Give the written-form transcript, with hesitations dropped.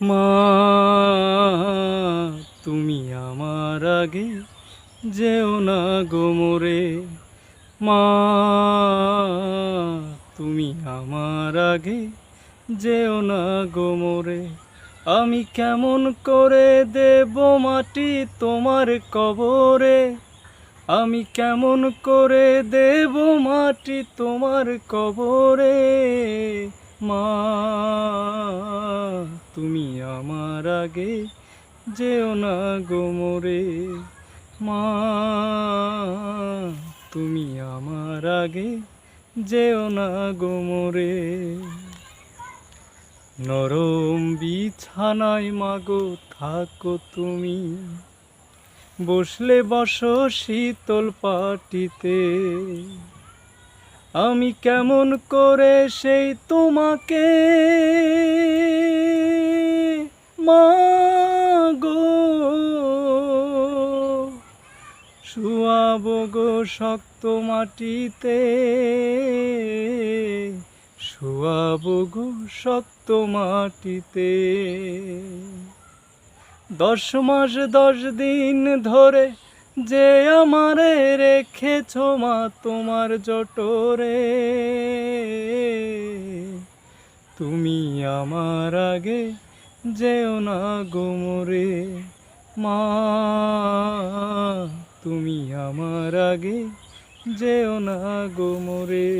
মা তুমি আমার আগে যেও না গো মোরে, মা তুমি আমার আগে যেও না গো মোরে। আমি কেমন করে দেব মাটি তোমার কবরে, আমি কেমন করে দেব মাটি তোমার কবরে। মা তুমি আমার আগে যেও না গো মোরে, মা তুমি আমার আগে যেও না গো মোরে। নরম বিছানায় মাগো থাকো তুমি, বসলে বসো শীতল পাটিতে। আমি কেমন করে সেই তোমাকে মাগো শুয়াবো গো শক্ত মাটিতে, শুয়াবো গো শক্ত মাটিতে। 10 মাস 10 দিন ধরে যে আমারে রেখেছো মা তোমার জঠরে, তুমি আমার আগে যেও না গো মোরে, মা তুমি আমার আগে যেও না গো মোরে।